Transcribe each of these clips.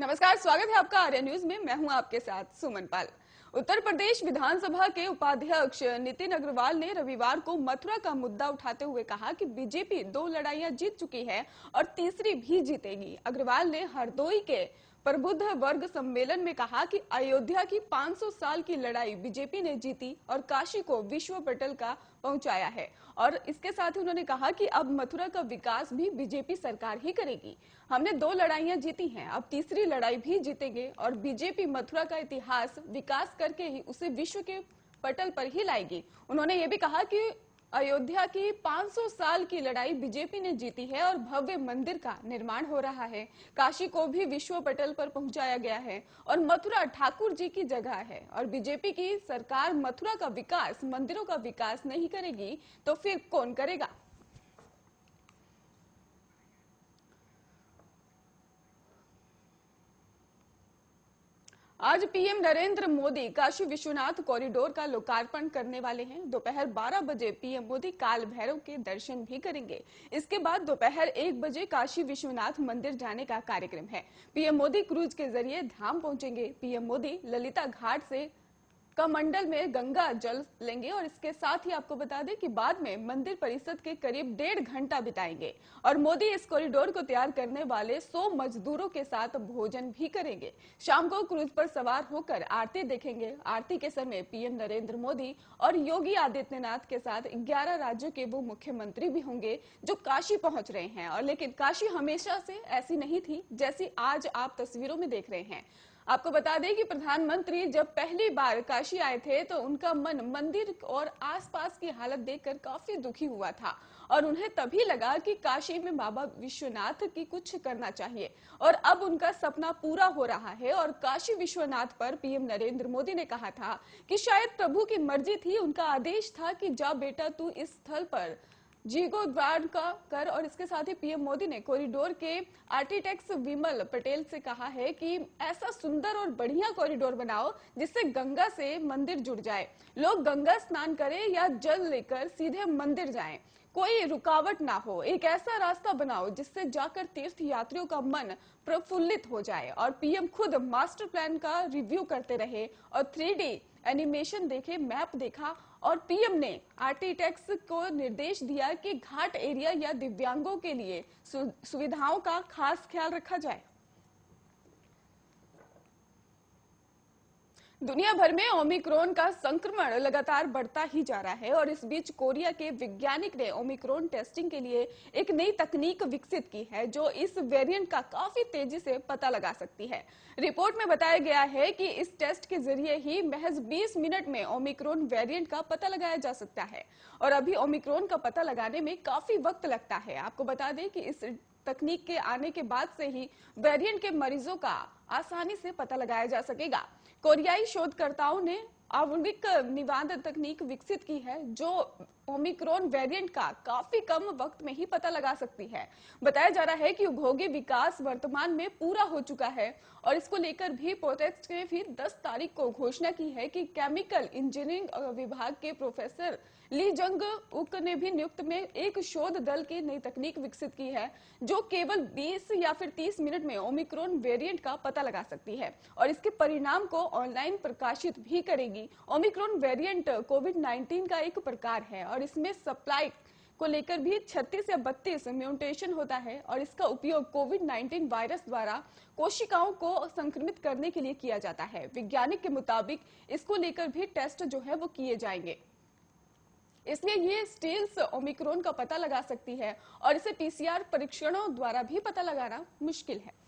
नमस्कार, स्वागत है आपका आर्या न्यूज में। मैं हूं आपके साथ सुमन पाल। उत्तर प्रदेश विधानसभा के उपाध्यक्ष नितिन अग्रवाल ने रविवार को मथुरा का मुद्दा उठाते हुए कहा कि बीजेपी 2 लड़ाइयां जीत चुकी है और तीसरी भी जीतेगी। अग्रवाल ने हरदोई के प्रबुद्ध वर्ग सम्मेलन में कहा कि अयोध्या की 500 साल की लड़ाई बीजेपी ने जीती और काशी को विश्व पटल का पहुंचाया है। और इसके साथ ही उन्होंने कहा कि अब मथुरा का विकास भी बीजेपी सरकार ही करेगी। हमने 2 लड़ाइयां जीती हैं, अब तीसरी लड़ाई भी जीतेंगे और बीजेपी मथुरा का इतिहास विकास करके ही उसे विश्व के पटल पर ही लाएगी। उन्होंने ये भी कहा कि अयोध्या की 500 साल की लड़ाई बीजेपी ने जीती है और भव्य मंदिर का निर्माण हो रहा है। काशी को भी विश्व पटल पर पहुंचाया गया है और मथुरा ठाकुर जी की जगह है। और बीजेपी की सरकार मथुरा का विकास, मंदिरों का विकास नहीं करेगी तो फिर कौन करेगा। आज पीएम नरेंद्र मोदी काशी विश्वनाथ कॉरिडोर का लोकार्पण करने वाले हैं। दोपहर 12 बजे पीएम मोदी काल भैरव के दर्शन भी करेंगे। इसके बाद दोपहर 1 बजे काशी विश्वनाथ मंदिर जाने का कार्यक्रम है। पीएम मोदी क्रूज के जरिए धाम पहुंचेंगे। पीएम मोदी ललिता घाट से कमंडल में गंगा जल लेंगे और इसके साथ ही आपको बता दें कि बाद में मंदिर परिसर के करीब 1.5 घंटा बिताएंगे और मोदी इस कॉरिडोर को तैयार करने वाले 100 मजदूरों के साथ भोजन भी करेंगे। शाम को क्रूज पर सवार होकर आरती देखेंगे। आरती के समय पीएम नरेंद्र मोदी और योगी आदित्यनाथ के साथ 11 राज्यों के वो मुख्यमंत्री भी होंगे जो काशी पहुंच रहे हैं। और लेकिन काशी हमेशा से ऐसी नहीं थी जैसी आज आप तस्वीरों में देख रहे हैं। आपको बता दें कि प्रधानमंत्री जब पहली बार काशी आए थे तो उनका मन मंदिर और आसपास की हालत देखकर काफी दुखी हुआ था और उन्हें तभी लगा कि काशी में बाबा विश्वनाथ की कुछ करना चाहिए और अब उनका सपना पूरा हो रहा है। और काशी विश्वनाथ पर पीएम नरेंद्र मोदी ने कहा था कि शायद प्रभु की मर्जी थी, उनका आदेश था कि जा बेटा तू इस स्थल पर जीर्णोद्धार का कर। और इसके साथ ही पीएम मोदी ने कॉरिडोर के आर्किटेक्ट विमल पटेल से कहा है कि ऐसा सुंदर और बढ़िया कॉरिडोर बनाओ जिससे गंगा से मंदिर जुड़ जाए, लोग गंगा स्नान करें या जल लेकर सीधे मंदिर जाएं, कोई रुकावट ना हो। एक ऐसा रास्ता बनाओ जिससे जाकर तीर्थ यात्रियों का मन प्रफुल्लित हो जाए। और पीएम खुद मास्टर प्लान का रिव्यू करते रहे और 3D एनिमेशन देखे, मैप देखा और पीएम ने आर्किटेक्ट्स को निर्देश दिया कि घाट एरिया या दिव्यांगों के लिए सुविधाओं का खास ख्याल रखा जाए। दुनिया भर में ओमिक्रॉन का संक्रमण लगातार बढ़ता ही जा रहा है और इस बीच कोरिया के वैज्ञानिक ने ओमिक्रॉन टेस्टिंग के लिए एक नई तकनीक विकसित की है जो इस वेरिएंट का काफी तेजी से पता लगा सकती है। रिपोर्ट में बताया गया है कि इस टेस्ट के जरिए ही महज 20 मिनट में ओमिक्रॉन वेरिएंट का पता लगाया जा सकता है और अभी ओमिक्रॉन का पता लगाने में काफी वक्त लगता है। आपको बता दें कि इस तकनीक के आने के बाद से ही वेरिएंट के मरीजों का आसानी से पता लगाया जा सकेगा। कोरियाई शोधकर्ताओं ने आणविक निवारण तकनीक विकसित की है जो ओमिक्रॉन वेरिएंट का काफी कम वक्त में ही पता लगा सकती है। बताया जा रहा है कि उपभोगी विकास वर्तमान में पूरा हो चुका है और इसको लेकर भी प्रोटेस्ट ने भी 10 तारीख को घोषणा की है कि केमिकल इंजीनियरिंग विभाग के प्रोफेसर ली जंग उक ने भी नियुक्त में एक शोध दल की नई तकनीक विकसित की है जो केवल 20 या फिर 30 मिनट में ओमिक्रॉन वेरिएंट का पता लगा सकती है और इसके परिणाम को ऑनलाइन प्रकाशित भी करेगी। ओमिक्रॉन वेरिएंट कोविड-19 का एक प्रकार है और इसमें सप्लाई को लेकर भी 36 या 32 म्यूटेशन होता है और इसका उपयोग कोविड-19 वायरस द्वारा कोशिकाओं को संक्रमित करने के लिए किया जाता है। वैज्ञानिक के मुताबिक इसको लेकर भी टेस्ट जो है वो किए जाएंगे, इसलिए ये स्टील्स ओमिक्रॉन का पता लगा सकती है और इसे पीसीआर परीक्षणों द्वारा भी पता लगाना मुश्किल है।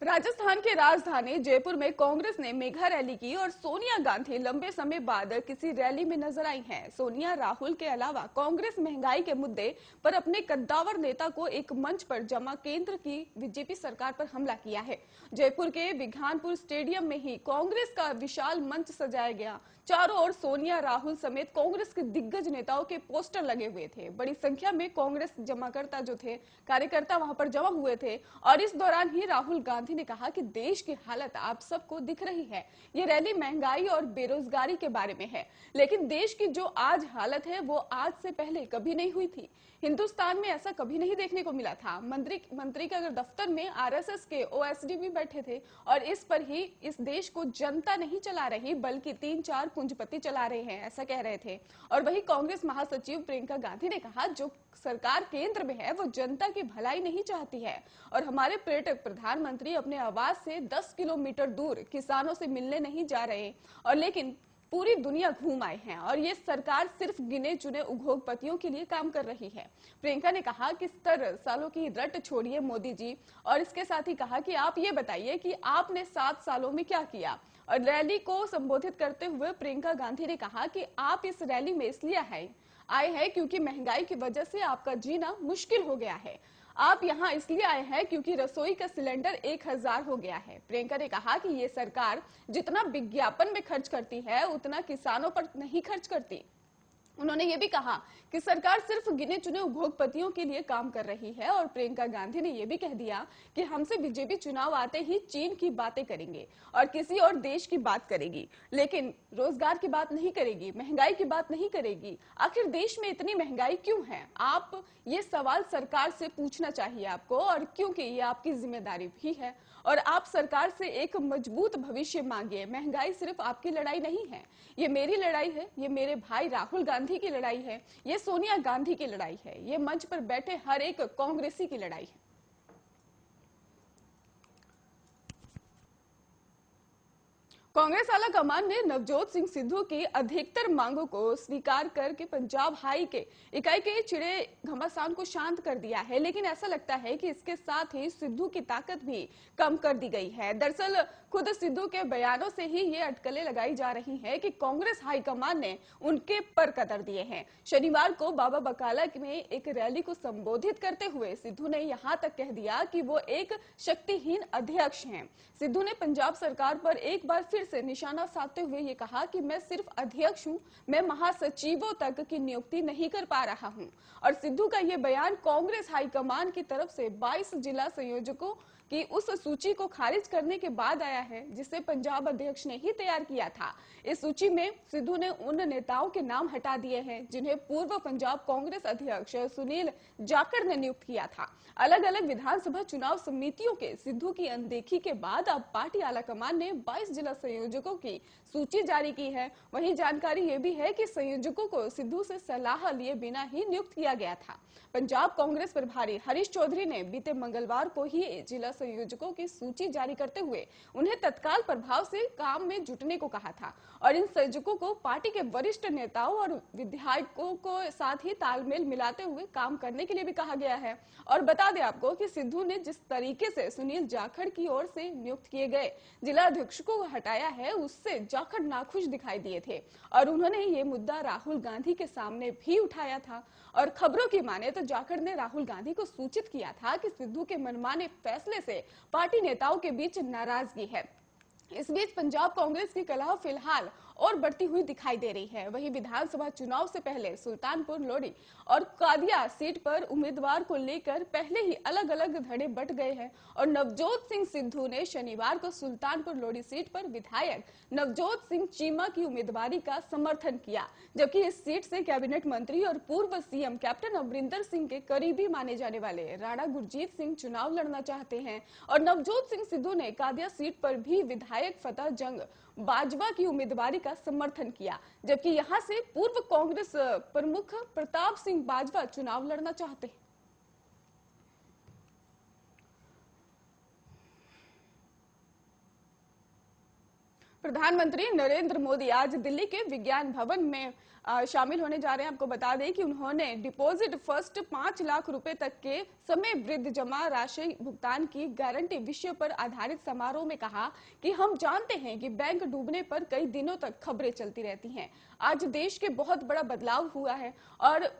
राजस्थान की राजधानी जयपुर में कांग्रेस ने मेगा रैली की और सोनिया गांधी लंबे समय बाद किसी रैली में नजर आई हैं। सोनिया राहुल के अलावा कांग्रेस महंगाई के मुद्दे पर अपने कद्दावर नेता को एक मंच पर जमा केंद्र की बीजेपी सरकार पर हमला किया है। जयपुर के विज्ञानपुर स्टेडियम में ही कांग्रेस का विशाल मंच सजाया गया। चारों ओर सोनिया, राहुल समेत कांग्रेस के दिग्गज नेताओं के पोस्टर लगे हुए थे। बड़ी संख्या में कांग्रेस जमाकर्ता जो थे, कार्यकर्ता वहां पर जमा हुए थे और इस दौरान ही राहुल गांधी ने कहा कि देश की हालत आप सबको दिख रही है। ये रैली महंगाई और बेरोजगारी के बारे में है, लेकिन देश की जो आज हालत है वो आज से पहले कभी नहीं हुई थी। हिंदुस्तान में ऐसा कभी नहीं देखने को मिला था। मंत्री के अगर दफ्तर में आरएसएस के ओएसडी भी बैठे थे और इस पर ही इस देश को जनता नहीं चला रही बल्कि 3-4 पूंजीपति चला रहे हैं, ऐसा कह रहे थे। और वही कांग्रेस महासचिव प्रियंका गांधी ने कहा जो सरकार केंद्र में है वो जनता की भलाई नहीं चाहती है और हमारे पर्यटक प्रधानमंत्री अपने आवास से 10 किलोमीटर दूर किसानों से मिलने नहीं जा रहे और लेकिन पूरी दुनिया घूम आए हैं और ये सरकार सिर्फ गिने चुने उद्योगपतियों के लिए काम कर रही है। प्रियंका ने कहा कि 70 सालों की रट छोड़िए मोदी जी, और इसके साथ ही कहा कि आप ये बताइए कि आपने 7 सालों में क्या किया। और रैली को संबोधित करते हुए प्रियंका गांधी ने कहा कि आप इस रैली में इसलिए आए हैं क्योंकि महंगाई की वजह से आपका जीना मुश्किल हो गया है। आप यहाँ इसलिए आए हैं क्योंकि रसोई का सिलेंडर 1000 हो गया है। प्रियंका ने कहा कि ये सरकार जितना विज्ञापन में खर्च करती है उतना किसानों पर नहीं खर्च करती। उन्होंने ये भी कहा कि सरकार सिर्फ गिने चुने उद्योगपतियों के लिए काम कर रही है और प्रियंका गांधी ने यह भी कह दिया कि हमसे बीजेपी चुनाव आते ही चीन की बातें करेंगे और किसी और देश की बात करेगी, लेकिन रोजगार की बात नहीं करेगी, महंगाई की बात नहीं करेगी। आखिर देश में इतनी महंगाई क्यों है? आप ये सवाल सरकार से पूछना चाहिए आपको, और क्योंकि ये आपकी जिम्मेदारी भी है और आप सरकार से एक मजबूत भविष्य मांगिए। महंगाई सिर्फ आपकी लड़ाई नहीं है, ये मेरी लड़ाई है, ये मेरे भाई राहुल गांधी की लड़ाई है, ये सोनिया गांधी की लड़ाई है, ये मंच पर बैठे हर एक कांग्रेसी की लड़ाई है। कांग्रेस आला कमान ने नवजोत सिंह सिद्धू की अधिकतर मांगों को स्वीकार करके पंजाब हाई के इकाई के चिड़े घमासान को शांत कर दिया है, लेकिन ऐसा लगता है कि इसके साथ ही सिद्धू की ताकत भी कम कर दी गई है। दरअसल खुद सिद्धू के बयानों से ही ये अटकलें लगाई जा रही है कि कांग्रेस हाईकमान ने उनके पर कतर दिए हैं। शनिवार को बाबा बकाला में एक रैली को संबोधित करते हुए सिद्धू ने यहां तक कह दिया कि वो एक शक्तिहीन अध्यक्ष हैं। सिद्धू ने पंजाब सरकार पर एक बार फिर से निशाना साधते हुए ये कहा कि मैं सिर्फ अध्यक्ष हूं, मैं महासचिवों तक की नियुक्ति नहीं कर पा रहा हूं। और सिद्धू का ये बयान कांग्रेस हाईकमान की तरफ से 22 जिला संयोजकों की उस सूची को खारिज करने के बाद आया है जिसे पंजाब अध्यक्ष ने ही तैयार किया था। इस सूची में सिद्धू ने उन नेताओं के नाम हटा दिए हैं जिन्हें पूर्व पंजाब कांग्रेस अध्यक्ष सुनील जाखड़ ने नियुक्त किया था। अलग अलग विधानसभा चुनाव समितियों के सिद्धू की अनदेखी के बाद अब पार्टी आलाकमान ने 22 जिला संयोजकों की सूची जारी की है। वहीं जानकारी ये भी है कि संयोजकों को सिद्धू से सलाह लिए बिना ही नियुक्त किया गया था। पंजाब कांग्रेस प्रभारी हरीश चौधरी ने बीते मंगलवार को ही जिला संयोजकों की सूची जारी करते हुए उन्हें तत्काल प्रभाव से काम में जुटने को कहा था और इन संयोजकों को पार्टी के वरिष्ठ नेताओं और विधायकों को साथ ही तालमेल मिलाते हुए काम करने के लिए भी कहा गया है। और बता दें आपको कि सिद्धू ने जिस तरीके से सुनील जाखड़ की ओर से नियुक्त किए गए जिला अध्यक्षों को हटाया है उससे जाखड़ नाखुश दिखाई दिए थे और उन्होंने ये मुद्दा राहुल गांधी के सामने भी उठाया था। और खबरों की माने तो जाखड़ ने राहुल गांधी को सूचित किया था कि सिद्धू के मनमाने फैसले से पार्टी नेताओं के बीच नाराजगी है। इस बीच पंजाब कांग्रेस की कलह फिलहाल और बढ़ती हुई दिखाई दे रही है। वहीं विधानसभा चुनाव से पहले सुल्तानपुर लोधी और कादिया सीट पर उम्मीदवार को लेकर पहले ही अलग अलग धड़े बट गए हैं और नवजोत सिंह सिद्धू ने शनिवार को सुल्तानपुर लोधी सीट पर विधायक नवजोत सिंह चीमा की उम्मीदवारी का समर्थन किया, जबकि इस सीट से कैबिनेट मंत्री और पूर्व सीएम कैप्टन अमरिंदर सिंह के करीबी माने जाने वाले राणा गुरजीत सिंह चुनाव लड़ना चाहते हैं और नवजोत सिंह सिद्धू ने कादिया सीट पर भी विधायक फतेह जंग बाजवा की उम्मीदवारी का समर्थन किया, जबकि यहां से पूर्व कांग्रेस प्रमुख प्रताप सिंह बाजवा चुनाव लड़ना चाहते हैं। प्रधानमंत्री नरेंद्र मोदी आज दिल्ली के विज्ञान भवन में शामिल होने जा रहे हैं। आपको बता दें कि उन्होंने डिपॉजिट फर्स्ट 5 लाख रुपए तक के समय वृद्ध जमा राशि भुगतान की गारंटी विषय पर आधारित समारोह में कहा कि हम जानते हैं कि बैंक डूबने पर कई दिनों तक खबरें चलती रहती हैं। आज देश के बहुत बड़ा बदलाव हुआ है और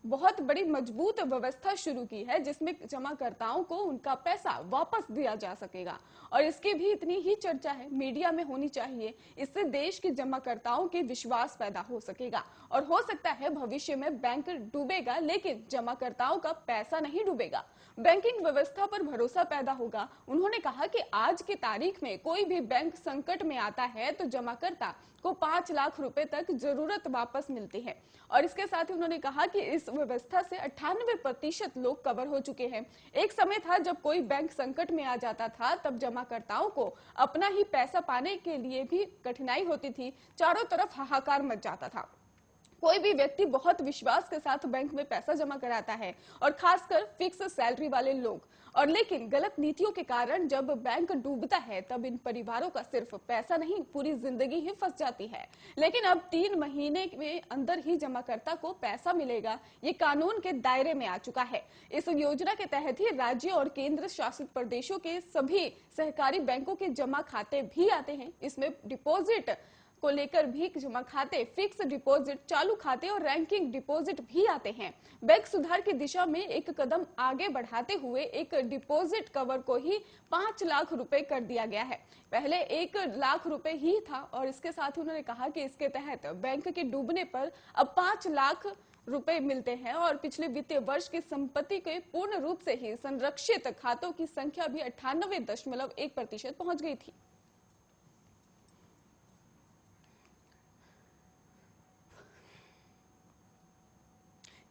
बहुत बड़ी मजबूत व्यवस्था शुरू की है जिसमें जमाकर्ताओं को उनका पैसा वापस दिया जा सकेगा। और इसकी भी इतनी ही चर्चा है, मीडिया में होनी चाहिए। इससे देश के जमाकर्ताओं के विश्वास पैदा हो सकेगा और हो सकता है भविष्य में बैंक डूबेगा लेकिन जमाकर्ताओं का पैसा नहीं डूबेगा। बैंकिंग व्यवस्था पर भरोसा पैदा होगा। उन्होंने कहा कि आज की तारीख में कोई भी बैंक संकट में आता है तो जमाकर्ता को 5 लाख रुपए तक जरूरत वापस मिलती है। और इसके साथ ही उन्होंने कहा कि इस व्यवस्था से 98% लोग कवर हो चुके हैं। एक समय था जब कोई बैंक संकट में आ जाता था तब जमाकर्ताओं को अपना ही पैसा पाने के लिए भी कठिनाई होती थी, चारों तरफ हाहाकार मच जाता था। कोई भी व्यक्ति बहुत विश्वास के साथ बैंक में पैसा जमा कराता है और खासकर फिक्स सैलरी वाले लोग। और लेकिन गलत नीतियों के कारण जब बैंक डूबता है तब इन परिवारों का सिर्फ पैसा नहीं, पूरी जिंदगी ही फंस जाती है। लेकिन अब 3 महीने में अंदर ही जमाकर्ता को पैसा मिलेगा, ये कानून के दायरे में आ चुका है। इस योजना के तहत ही राज्य और केंद्र शासित प्रदेशों के सभी सहकारी बैंकों के जमा खाते भी आते हैं। इसमें डिपॉजिट को लेकर भी जमा खाते, फिक्स डिपॉजिट, चालू खाते और रैंकिंग डिपॉजिट भी आते हैं। बैंक सुधार की दिशा में एक कदम आगे बढ़ाते हुए एक डिपॉजिट कवर को ही 5 लाख रुपए कर दिया गया है। पहले 1 लाख रुपए ही था और इसके साथ उन्होंने कहा कि इसके तहत बैंक के डूबने पर अब 5 लाख रुपए मिलते हैं और पिछले वित्तीय वर्ष की संपत्ति के पूर्ण रूप से ही संरक्षित खातों की संख्या भी 98.1% पहुंच गई थी।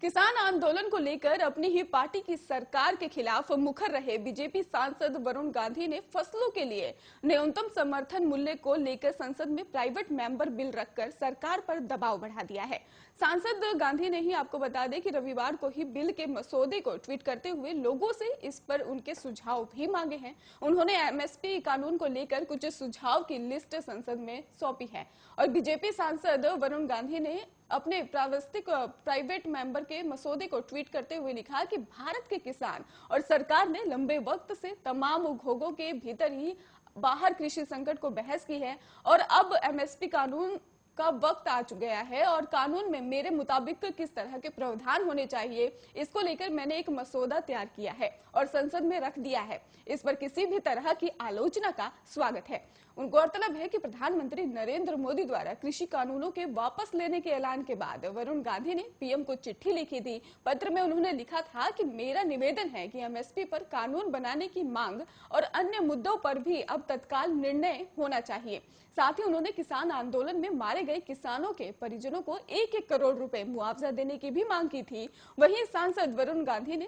किसान आंदोलन को लेकर अपनी ही पार्टी की सरकार के खिलाफ मुखर रहे बीजेपी सांसद वरुण गांधी ने फसलों के लिए न्यूनतम समर्थन मूल्य को लेकर संसद में प्राइवेट मेंबर बिल रखकर सरकार पर दबाव बढ़ा दिया है। सांसद गांधी ने ही आपको बता दें कि रविवार को ही बिल के मसौदे को ट्वीट करते हुए लोगों से इस पर उनके सुझाव भी मांगे हैं। उन्होंने एमएसपी कानून को लेकर कुछ सुझाव की लिस्ट संसद में सौंपी है और बीजेपी सांसद वरुण गांधी ने अपने प्राइवेट मेंबर के मसौदे को ट्वीट करते हुए लिखा कि भारत के किसान और सरकार ने लंबे वक्त से तमाम उद्योगों के भीतर ही बाहर कृषि संकट को बहस की है और अब एमएसपी कानून का वक्त आ गया है और कानून में मेरे मुताबिक किस तरह के प्रावधान होने चाहिए, इसको लेकर मैंने एक मसौदा तैयार किया है और संसद में रख दिया है। इस पर किसी भी तरह की आलोचना का स्वागत है। उनको गौरतलब है कि प्रधानमंत्री नरेंद्र मोदी द्वारा कृषि कानूनों के वापस लेने के ऐलान के बाद वरुण गांधी ने पीएम को चिट्ठी लिखी थी। पत्र में उन्होंने लिखा था कि मेरा निवेदन है कि एमएसपी पर कानून बनाने की मांग और अन्य मुद्दों पर भी अब तत्काल निर्णय होना चाहिए। साथ ही उन्होंने किसान आंदोलन में मारे गए किसानों के परिजनों को 1-1 करोड़ रुपए मुआवजा देने की भी मांग की थी। वहीं सांसद वरुण गांधी ने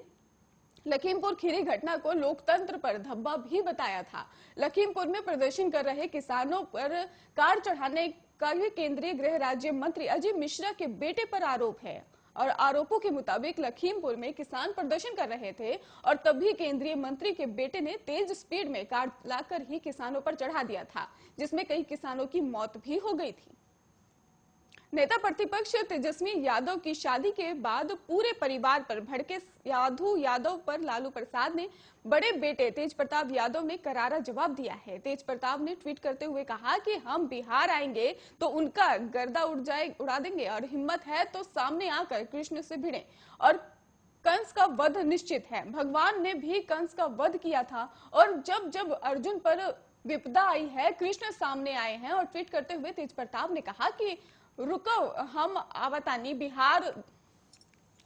लखीमपुर खीरी घटना को लोकतंत्र पर धब्बा भी बताया था। लखीमपुर में प्रदर्शन कर रहे किसानों पर कार चढ़ाने का भी केंद्रीय गृह राज्य मंत्री अजय मिश्रा के बेटे पर आरोप है और आरोपों के मुताबिक लखीमपुर में किसान प्रदर्शन कर रहे थे और तभी केंद्रीय मंत्री के बेटे ने तेज स्पीड में कार लाकर ही किसानों पर चढ़ा दिया था, जिसमें कई किसानों की मौत भी हो गई थी। नेता प्रतिपक्ष तेजस्वी यादव की शादी के बाद पूरे परिवार पर भड़के साधु यादव पर लालू प्रसाद ने बड़े बेटे तेज प्रताप यादव ने करारा जवाब दिया है। तेज प्रताप ने ट्वीट करते हुए कहा कि हम बिहार आएंगे तो उनका गर्दा उड़ा देंगे और हिम्मत है तो सामने आकर कृष्ण से भिड़े और कंस का वध निश्चित है। भगवान ने भी कंस का वध किया था और जब जब अर्जुन पर विपदा आई है कृष्ण सामने आए हैं। और ट्वीट करते हुए तेज प्रताप ने कहा कि रुको हम आवतानी बिहार।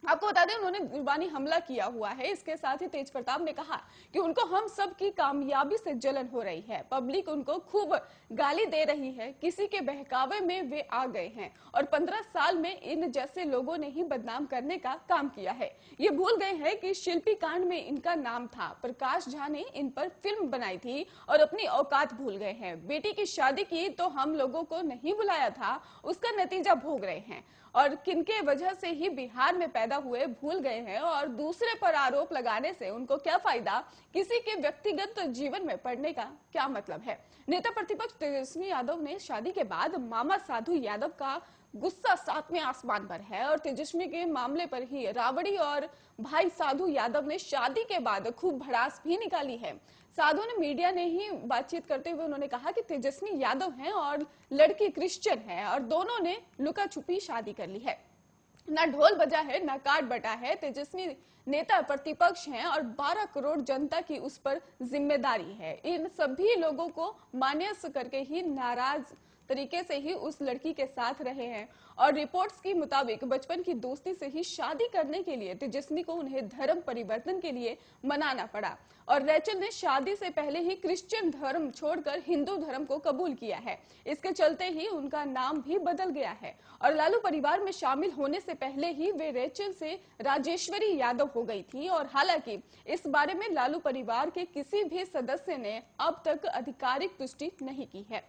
आपको बता दें उन्होंने जुबानी हमला किया हुआ है। इसके साथ ही तेज प्रताप ने कहा कि उनको हम सब की कामयाबी से जलन हो रही है, पब्लिक उनको खूब गाली दे रही है, किसी के बहकावे में वे आ गए हैं और 15 साल में इन जैसे लोगों ने ही बदनाम करने का काम किया है। ये भूल गए हैं कि शिल्पी कांड में इनका नाम था, प्रकाश झा ने इन पर फिल्म बनाई थी और अपनी औकात भूल गए हैं। बेटी की शादी की तो हम लोगों को नहीं बुलाया था, उसका नतीजा भोग रहे हैं और किनके वजह से ही बिहार में पैदा हुए भूल गए हैं और दूसरे पर आरोप लगाने से उनको क्या फायदा, किसी के व्यक्तिगत जीवन में पड़ने का क्या मतलब है। नेता प्रतिपक्ष तेजस्वी यादव ने शादी के बाद मामा साधु यादव का गुस्सा 7वें आसमान पर है और तेजस्वी के मामले पर ही राबड़ी और भाई साधु यादव ने शादी के बाद खूब भड़ास भी निकाली है। साधु ने मीडिया ने ही बातचीत करते हुए उन्होंने कहा कि तेजस्वी यादव हैं और लड़की क्रिश्चियन है और दोनों ने लुका छुपी शादी कर ली है। ना ढोल बजा है, ना कार्ड बटा है। तेजस्वी नेता प्रतिपक्ष हैं और 12 करोड़ जनता की उस पर जिम्मेदारी है। इन सभी लोगों को मान्यस करके ही नाराज तरीके से ही उस लड़की के साथ रहे हैं और रिपोर्ट्स के मुताबिक बचपन की दोस्ती से ही शादी करने के लिए तेजस्वी को उन्हें धर्म परिवर्तन के लिए मनाना पड़ा और रैचल ने शादी से पहले ही क्रिश्चियन धर्म छोड़कर हिंदू धर्म को कबूल किया है। इसके चलते ही उनका नाम भी बदल गया है और लालू परिवार में शामिल होने से पहले ही वे रैचल से राजेश्वरी यादव हो गई थी। और हालांकि इस बारे में लालू परिवार के किसी भी सदस्य ने अब तक आधिकारिक पुष्टि नहीं की है।